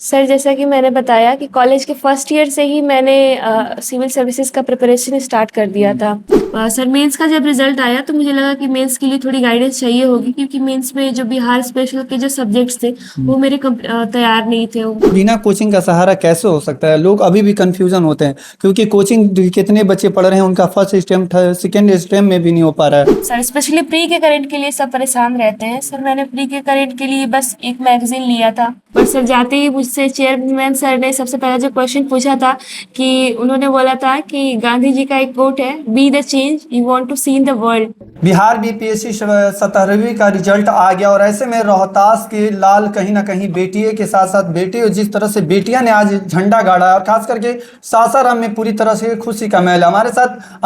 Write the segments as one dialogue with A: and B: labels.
A: Sir, जैसा कि मैंने बताया कि कॉलेज के फर्स्ट ईयर से ही मैंने सिविल सर्विसेज का प्रिपरेशन स्टार्ट कर दिया था। सर, मेंस का जब रिजल्ट आया तो मुझे लगा कि मेंस के लिए थोड़ी गाइडेंस चाहिए होगी, क्योंकि मेंस में जो बिहार स्पेशल के जो सब्जेक्ट्स थे वो मेरे तैयार नहीं थे।
B: बिना कोचिंग का सहारा कैसे हो सकता है? लोग अभी भी कंफ्यूजन होते हैं क्योंकि कोचिंग कितने बच्चे पढ़ रहे हैं, उनका फर्स्ट स्टेम सेकेंड स्टेम में भी नहीं हो पा रहा है।
A: सर, स्पेशली प्री के करेंट के लिए सब परेशान रहते हैं। सर, मैंने प्री के करेंट के लिए बस एक मैगजीन लिया था, पर सर जाते ही मुझसे चेयरमैन सर ने सबसे पहला जो क्वेश्चन पूछा था कि उन्होंने बोला था कि गांधी जी का एक कोट है, be the change you want to see in the world.
B: Bihar BPSC 17वीं का रिजल्ट आ गया और ऐसे में रोहतास के लाल कहीं ना कहीं बेटिए के साथ साथ बेटे, और जिस तरह से बेटियां ने आज झंडा गाड़ा है और खास करके सासाराम में पूरी तरह से खुशी का महल है। हमारे साथ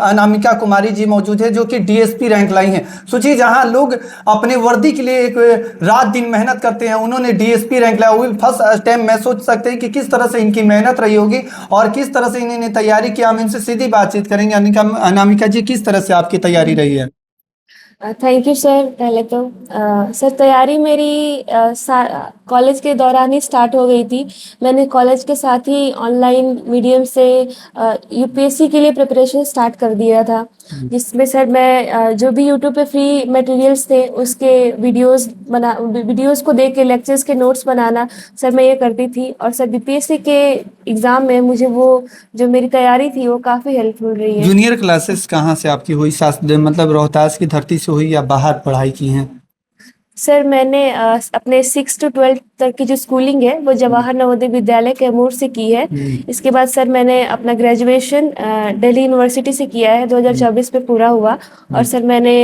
B: अनामिका कुमारी जी मौजूद है जो कि डीएसपी रैंक लाई हैं। सोचिए, जहां लोग अपने वर्दी के लिए एक रात दिन मेहनत करते हैं, उन्होंने डीएसपी रैंक लाया। वो भी फर्स्ट टाइम। मैं सोच सकते हैं कि किस तरह से इनकी मेहनत रही होगी और किस तरह से इन्होंने तैयारी की। हम इनसे सीधी बातचीत करेंगे। अनामिका जी, किस तरह से आपकी तैयारी रही है?
A: Thank you sir. पहले तो सर, तैयारी मेरी कॉलेज के दौरान ही स्टार्ट हो गई थी। मैंने कॉलेज के साथ ही ऑनलाइन मीडियम से यूपीएससी के लिए प्रिपरेशन स्टार्ट कर दिया था, जिसमें सर मैं जो भी यूट्यूब पे फ्री मटेरियल्स थे उसके वीडियोस को देख के लेक्चर्स के नोट्स बनाना, सर मैं ये करती थी। और सर बीपीएससी के एग्ज़ाम में मुझे वो जो मेरी तैयारी थी वो काफ़ी हेल्पफुल रही है।
B: जूनियर क्लासेस कहाँ से आपकी हुई? मतलब रोहतास की धरती से हुई या बाहर पढ़ाई की हैं?
A: सर, मैंने अपने 6 to 12 तक की जो स्कूलिंग है वो जवाहर नवोदय विद्यालय कैमूर से की है। इसके बाद सर मैंने अपना ग्रेजुएशन दिल्ली यूनिवर्सिटी से किया है, 2024 में पूरा हुआ। और सर मैंने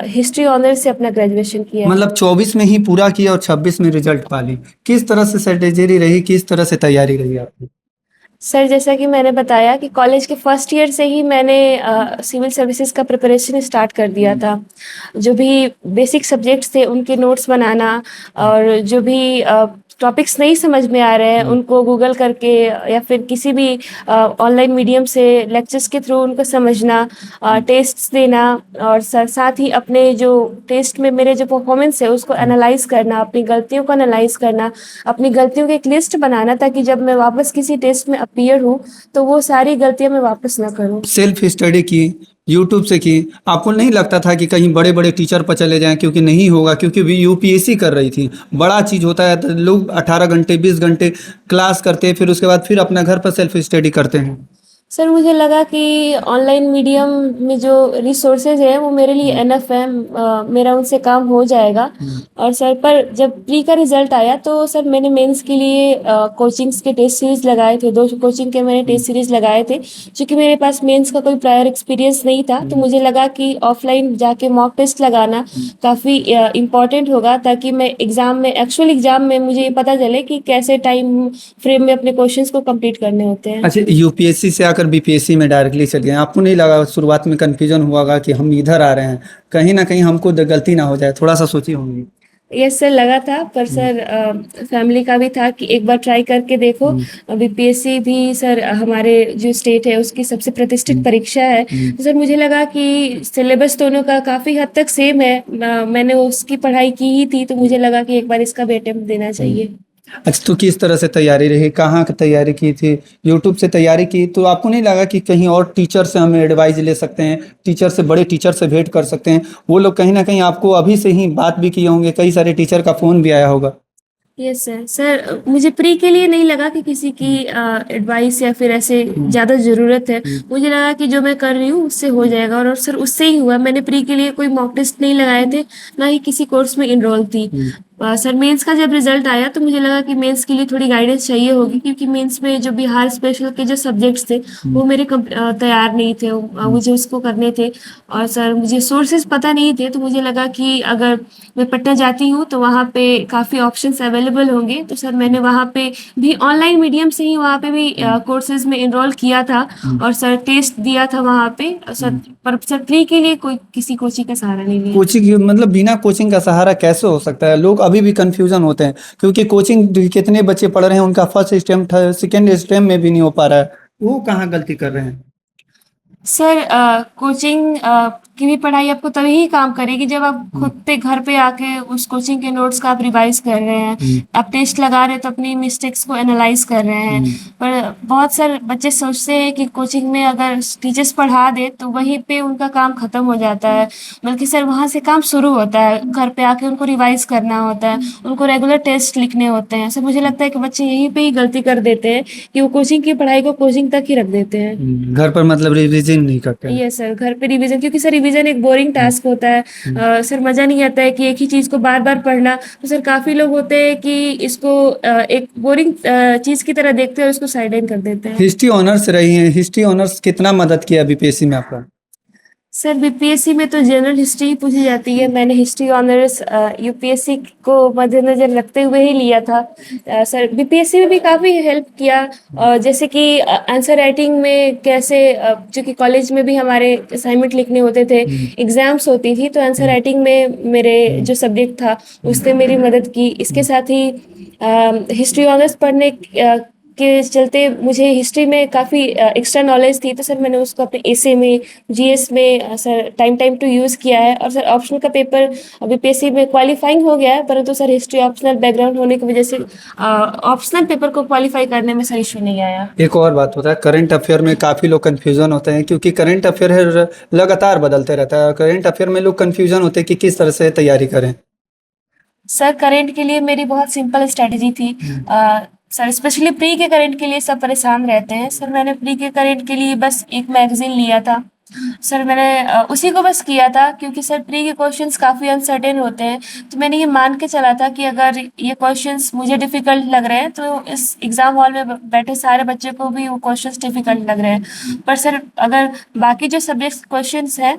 A: हिस्ट्री ऑनर्स से अपना ग्रेजुएशन किया है।
B: मतलब 24 में ही पूरा किया और 26 में रिजल्ट पा ली। किस तरह से स्ट्रेटेजी रही, किस तरह से तैयारी रही आपकी?
A: सर, जैसा कि मैंने बताया कि कॉलेज के फर्स्ट ईयर से ही मैंने सिविल सर्विसेज का प्रिपरेशन स्टार्ट कर दिया था। जो भी बेसिक सब्जेक्ट्स थे उनके नोट्स बनाना, और जो भी टॉपिक्स नहीं समझ में आ रहे हैं उनको गूगल करके या फिर किसी भी ऑनलाइन मीडियम से लेक्चर्स के थ्रू उनको समझना, टेस्ट्स देना, और साथ ही अपने जो टेस्ट में मेरे जो परफॉर्मेंस है उसको एनालाइज करना, अपनी गलतियों को एनालाइज करना, अपनी गलतियों की एक लिस्ट बनाना, ताकि जब मैं वापस किसी टेस्ट में अपीयर हूँ तो वो सारी गलतियां मैं वापस ना करूँ।
B: सेल्फ स्टडी की, यूट्यूब से की। आपको नहीं लगता था कि कहीं बड़े बड़े टीचर पर चले जाएं? क्योंकि नहीं होगा, क्योंकि भी यूपीएससी कर रही थी, बड़ा चीज़ होता है। तो लोग 18 घंटे 20 घंटे क्लास करते हैं, फिर उसके बाद फिर अपना घर पर सेल्फ स्टडी करते हैं।
A: सर, मुझे लगा कि ऑनलाइन मीडियम में जो रिसोर्सेज है वो मेरे लिए एनफ है, मेरा उनसे काम हो जाएगा। और सर, पर जब प्री का रिजल्ट आया तो सर मैंने मेंस के लिए कोचिंग्स के टेस्ट सीरीज लगाए थे, 2 कोचिंग के मैंने टेस्ट सीरीज लगाए थे। क्योंकि मेरे पास मेंस का कोई प्रायर एक्सपीरियंस नहीं था तो मुझे लगा कि ऑफलाइन जाके मॉक टेस्ट लगाना काफ़ी इम्पॉर्टेंट होगा, ताकि मैं एक्चुअल एग्जाम में मुझे ये पता चले कि कैसे टाइम फ्रेम में अपने क्वेश्चंस को कंप्लीट करने होते हैं।
B: अच्छा, यूपीएससी से आकर बीपीएससी में डायरेक्टली चल गए। आपको नहीं लगा शुरुआत में कंफ्यूजन हुआ कि हम इधर आ रहे हैं, कहीं ना कहीं हमको गलती ना हो जाए? थोड़ा सा सोची होंगी।
A: यस सर, लगा था। पर सर फैमिली का भी था कि एक बार ट्राई करके देखो। बीपीएससी भी सर हमारे जो स्टेट है उसकी सबसे प्रतिष्ठित परीक्षा है। तो सर मुझे लगा कि सिलेबस दोनों का काफ़ी हद तक सेम है, मैंने उसकी पढ़ाई की ही थी, तो मुझे लगा कि एक बार इसका भी अटेम्प्ट देना चाहिए।
B: अच्छा, तो किस तरह से तैयारी रही? कहाँ की तैयारी की थी? यूट्यूब से तैयारी की तो आपको नहीं लगा कि कहीं और टीचर से हम एडवाइस ले सकते हैं, टीचर से, बड़े टीचर से भेंट कर सकते हैं? वो लोग कहीं ना कहीं आपको अभी से ही बात भी किए होंगे, कई सारे टीचर का फ़ोन भी आया होगा।
A: Yes sir. सर, मुझे प्री के लिए नहीं लगा कि किसी की एडवाइस या फिर ऐसे ज़्यादा ज़रूरत है। मुझे लगा कि जो मैं कर रही हूँ उससे हो जाएगा, और सर उससे ही हुआ। मैंने प्री के लिए कोई मॉक टेस्ट नहीं लगाए थे, ना ही किसी कोर्स में इनरोल थी। सर, मेंस का जब रिजल्ट आया तो मुझे लगा कि मेंस के लिए थोड़ी गाइडेंस चाहिए होगी, क्योंकि मेंस में जो बिहार स्पेशल के जो सब्जेक्ट्स थे वो मेरे तैयार नहीं थे, मुझे उसको करने थे। और सर मुझे सोर्सेज पता नहीं थे, तो मुझे लगा कि अगर मैं पटना जाती हूँ तो वहाँ पे काफ़ी ऑप्शंस अवेलेबल होंगे। तो सर मैंने वहाँ पे भी ऑनलाइन मीडियम से ही वहाँ पे भी कोर्सेज में इनरोल किया था, और सर टेस्ट दिया था वहाँ पे। सर, पर सर प्री के लिए कोई किसी कोचिंग का सहारा नहीं लिया।
B: कोचिंग, मतलब बिना कोचिंग का सहारा कैसे हो सकता है? लोग अभी भी कंफ्यूजन होते हैं क्योंकि कोचिंग कितने बच्चे पढ़ रहे हैं, उनका फर्स्ट स्टेम सेकेंड स्टेम में भी नहीं हो पा रहा है। वो कहाँ गलती कर रहे हैं?
A: सर कोचिंग की भी पढ़ाई आपको तभी ही काम करेगी जब आप खुद पे घर पे आके उस कोचिंग के नोट्स का आप रिवाइज कर रहे हैं, आप टेस्ट लगा रहे हैं तो अपनी मिस्टेक्स को एनालाइज कर रहे हैं। पर बहुत सारे बच्चे सोचते हैं कि कोचिंग में अगर टीचर्स पढ़ा दे तो वहीं पे उनका काम खत्म हो जाता है, बल्कि सर वहाँ से काम शुरू होता है, घर पे आके उनको रिवाइज करना होता है, उनको रेगुलर टेस्ट लिखने होते हैं। सर मुझे लगता है कि बच्चे यहीं पे ही गलती कर देते हैं कि वो कोचिंग की पढ़ाई को कोचिंग तक ही रख देते हैं।
B: घर पर मतलब रिविजन नहीं करते हैं।
A: ये सर घर पे रिवीजन, क्योंकि सर रिवीजन एक बोरिंग टास्क होता है। सर मज़ा नहीं आता है कि एक ही चीज़ को बार बार पढ़ना। तो सर काफ़ी लोग होते हैं कि इसको एक बोरिंग चीज़ की तरह देखते हैं और उसको साइड कर देते हैं।
B: हिस्ट्री ऑनर्स रही हैं, हिस्ट्री ऑनर्स कितना मदद किया बीपीएससी में आपका?
A: सर बीपीएससी में तो जनरल हिस्ट्री ही पूछी जाती है। मैंने हिस्ट्री ऑनर्स यूपीएससी को मद्देनजर रखते हुए ही लिया था। सर बीपीएससी में भी काफ़ी हेल्प किया, जैसे कि आंसर राइटिंग में कैसे, चूँकि कॉलेज में भी हमारे असाइनमेंट लिखने होते थे, एग्ज़ाम्स होती थी, तो आंसर राइटिंग में मेरे जो सब्जेक्ट था उसने मेरी मदद की। इसके साथ ही हिस्ट्री ऑनर्स पढ़ने के चलते मुझे हिस्ट्री में काफ़ी एक्स्ट्रा नॉलेज थी, तो सर मैंने उसको अपने एसे में, जीएस में सर टाइम टू यूज़ किया है। और सर ऑप्शनल का पेपर बीपीएससी में क्वालिफाइंग हो गया है, परंतु सर हिस्ट्री ऑप्शनल बैकग्राउंड होने की वजह से ऑप्शनल पेपर को क्वालिफाई करने में सर इशू नहीं आया।
B: एक और बात होता है, करंट अफेयर में काफ़ी लोग कन्फ्यूज़न होते हैं, क्योंकि करंट अफेयर है लगातार बदलते रहता है। करंट अफेयर में लोग कन्फ्यूज़न होते हैं कि किस तरह से तैयारी करें।
A: सर करंट के लिए मेरी बहुत सिंपल स्ट्रैटेजी थी। सर स्पेशली प्री के करंट के लिए सब परेशान रहते हैं। सर मैंने प्री के करंट के लिए बस एक मैगजीन लिया था। सर मैंने उसी को बस किया था, क्योंकि सर प्री के क्वेश्चंस काफ़ी अनसर्टेन होते हैं। तो मैंने ये मान के चला था कि अगर ये क्वेश्चंस मुझे डिफ़िकल्ट लग रहे हैं तो इस एग्ज़ाम हॉल में बैठे सारे बच्चे को भी वो क्वेश्चंस डिफ़िकल्ट लग रहे हैं। पर सर अगर बाकी जो सब्जेक्ट्स क्वेश्चंस हैं,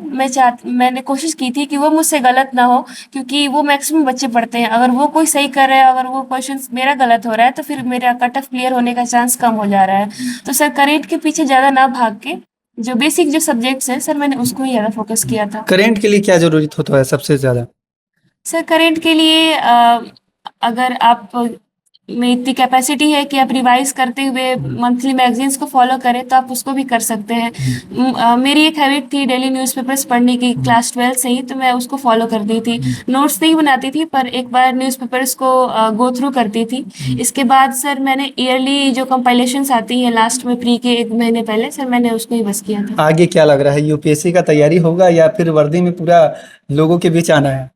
A: मैंने कोशिश की थी कि वो मुझसे गलत ना हो, क्योंकि वो मैक्सिमम बच्चे पढ़ते हैं। अगर वो कोई सही कर रहा है, अगर वो क्वेश्चंस मेरा गलत हो रहा है, तो फिर मेरा कट ऑफ क्लियर होने का चांस कम हो जा रहा है। तो सर करंट के पीछे ज़्यादा ना भाग के जो बेसिक जो सब्जेक्ट्स हैं सर, मैंने उसको ही ज़्यादा फोकस किया था।
B: करंट के लिए क्या ज़रूरत होता है सबसे ज़्यादा?
A: सर करंट के लिए अगर आप में इतनी कैपेसिटी है कि आप रिवाइज करते हुए मंथली मैगजीन्स को फॉलो करें तो आप उसको भी कर सकते हैं। मेरी एक हैबिट थी डेली न्यूज़पेपर्स पढ़ने की, क्लास 12 से ही, तो मैं उसको फॉलो करती थी। नोट्स नहीं बनाती थी, पर एक बार न्यूज़पेपर्स को गो थ्रू करती थी। इसके बाद सर मैंने ईयरली जो कंपाइलेशंस आती हैं लास्ट में प्री के 1 महीने पहले, सर मैंने उसको ही बस किया था।
B: आगे क्या लग रहा है, यूपीएससी का तैयारी होगा या फिर वर्दी में पूरा लोगों के बीच आना है?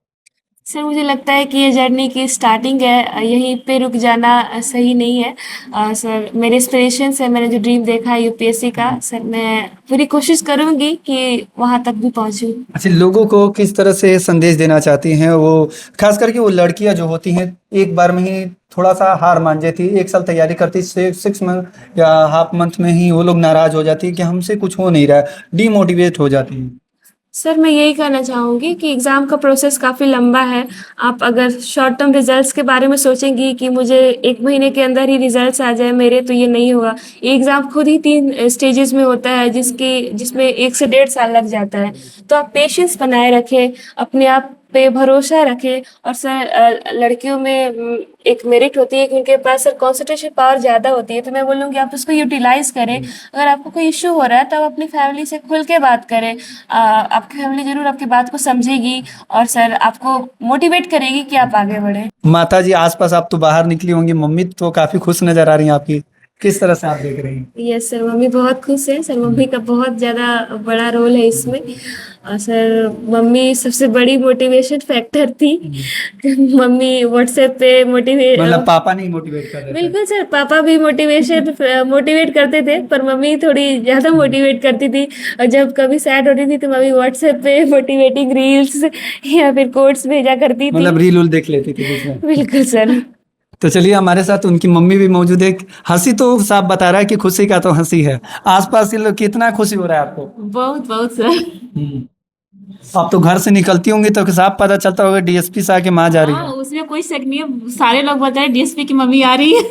A: सर मुझे लगता है कि ये जर्नी की स्टार्टिंग है, यहीं पे रुक जाना सही नहीं है। सर मेरे एस्पिरेशंस है, मैंने जो ड्रीम देखा है यूपीएससी का, सर मैं पूरी कोशिश करूँगी कि वहाँ तक भी पहुँचूँ।
B: अच्छा, लोगों को किस तरह से संदेश देना चाहती हैं वो, खास करके वो लड़कियां जो होती हैं एक बार में ही थोड़ा सा हार मान जाती है, 1 साल तैयारी करती, 6 मंथ या हाफ मंथ में ही वो लोग नाराज हो जाती है कि हमसे कुछ हो नहीं रहा है, डीमोटिवेट हो जाती हैं।
A: सर मैं यही कहना चाहूँगी कि एग्ज़ाम का प्रोसेस काफ़ी लंबा है। आप अगर शॉर्ट टर्म रिजल्ट्स के बारे में सोचेंगी कि मुझे 1 महीने के अंदर ही रिजल्ट्स आ जाए मेरे, तो ये नहीं होगा। ये एग्ज़ाम खुद ही 3 स्टेजेस में होता है, जिसमें 1 से 1.5 साल लग जाता है। तो आप पेशेंस बनाए रखें, अपने आप पे भरोसा रखें। और सर लड़कियों में एक मेरिट होती है कि उनके पास सर कंसंट्रेशन पावर ज़्यादा होती है, तो मैं बोलूँगी आप उसको यूटिलाइज़ करें। अगर आपको कोई इश्यू हो रहा है तो आप अपनी फैमिली से खुल के बात करें। आपकी फैमिली ज़रूर आपकी बात को समझेगी और सर आपको मोटिवेट करेगी कि आप आगे बढ़ें।
B: माता जी आसपास, आप तो बाहर निकली होंगी, मम्मी तो काफी खुश नजर आ रही हैं आपकी, किस तरह से आप देख रही हैं?
A: यस सर, मम्मी बहुत खुश है। सर मम्मी का बहुत ज़्यादा बड़ा रोल है इसमें। और सर मम्मी सबसे बड़ी मोटिवेशन फैक्टर थी। मम्मी व्हाट्सएप पे
B: मतलब पापा नहीं मोटिवेट कर रहे थे?
A: बिल्कुल सर, पापा भी मोटिवेट करते थे, पर मम्मी थोड़ी ज़्यादा मोटिवेट करती थी। और जब कभी सैड होती थी तो मम्मी व्हाट्सएप पे मोटिवेटिंग रील्स या फिर कोट्स भेजा करती थी।
B: मतलब रील उल देख लेती थी बीच में?
A: बिल्कुल सर।
B: तो चलिए, हमारे साथ उनकी मम्मी भी मौजूद है। हंसी तो साफ बता रहा है कि खुशी का तो हंसी है। आसपास के लोग, कितना खुशी हो रहा है आपको?
A: बहुत बहुत सर।
B: आप तो घर से निकलती होंगी तो साफ पता चलता होगा डीएसपी से आके माँ जा रही है।
A: उसमें कोई शक नहीं है, सारे लोग बताए डीएसपी की मम्मी आ रही है।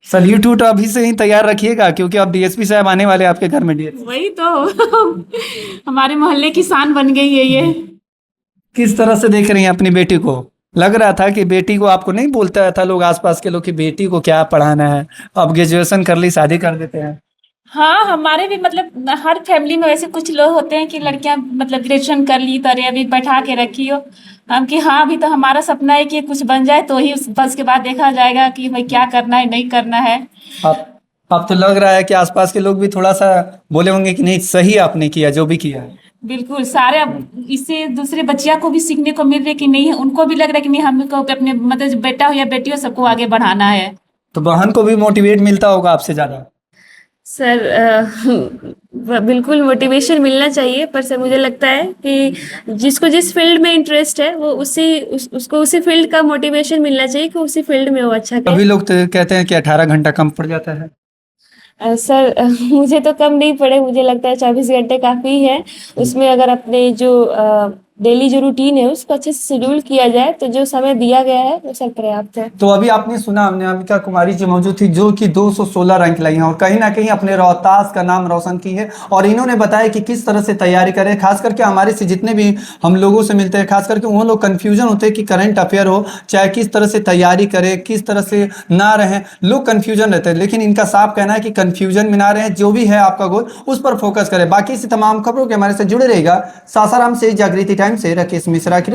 B: सल्यूट उट अभी से ही तैयार रखिएगा, क्योंकि अब डीएसपी साहब आने वाले हैं आपके घर में। डीएसपी
A: वही तो हमारे मोहल्ले की शान बन गई है ये।
B: किस तरह से देख रही हैं अपनी बेटी को? लग रहा था कि बेटी को, आपको नहीं बोलता था लोग, आसपास के लोग, कि बेटी को क्या पढ़ाना है, अब ग्रेजुएशन कर ली शादी कर देते हैं।
C: हाँ, हमारे भी मतलब हर फैमिली में वैसे कुछ लोग होते हैं कि लड़कियां मतलब ग्रेजुएशन कर ली तो अरे अभी बैठा के रखी हो। हम कि हाँ अभी तो हमारा सपना है कि कुछ बन जाए तो ही बस उसके बाद देखा जाएगा कि भाई क्या करना है नहीं करना है।
B: आप तो लग रहा है कि आसपास के लोग भी थोड़ा सा बोले होंगे कि नहीं सही आपने किया जो भी किया है।
C: बिल्कुल सारे अब इससे दूसरे बच्चियों को भी सीखने को मिल रहा है कि नहीं उनको भी लग रहा है कि नहीं हमको अपने मतलब बेटा हो या बेटी हो सबको आगे बढ़ाना है।
B: तो बहन को भी मोटिवेट मिलता होगा आपसे ज्यादा।
A: सर बिल्कुल मोटिवेशन मिलना चाहिए, पर सर मुझे लगता है कि जिसको जिस फील्ड में इंटरेस्ट है वो उसको उसी फील्ड का मोटिवेशन मिलना चाहिए कि उसी फील्ड में वो अच्छा करे।
B: सभी लोग तो कहते हैं कि 18 घंटा कम पड़ जाता है।
A: सर मुझे तो कम नहीं पड़े, मुझे लगता है 24 घंटे काफ़ी है। उसमें अगर अपने जो डेली जो रूटीन है उसको अच्छे से शेड्यूल किया जाए तो जो समय दिया गया है वो सर पर्याप्त है।
B: तो अभी आपने सुना हमने अमिका कुमारी जी मौजूद थी जो कि 216 रैंक लाई हैं और कहीं ना कहीं अपने रोहतास का नाम रोशन की है। और इन्होंने बताया कि किस तरह से तैयारी करें, खास करके हमारे से जितने भी हम लोगों से मिलते हैं खास करके वो लोग कंफ्यूजन होते हैं कि करंट अफेयर हो चाहे किस तरह से तैयारी करें किस तरह से ना रहें, लोग कंफ्यूजन रहते हैं। लेकिन इनका साफ कहना है कि कंफ्यूजन में ना रहें, जो भी है आपका गोल उस पर फोकस करें। बाकी से तमाम खबरों के हमारे से जुड़े रहेगा। सासाराम से जागृति टाइम से राकेश मिश्रा की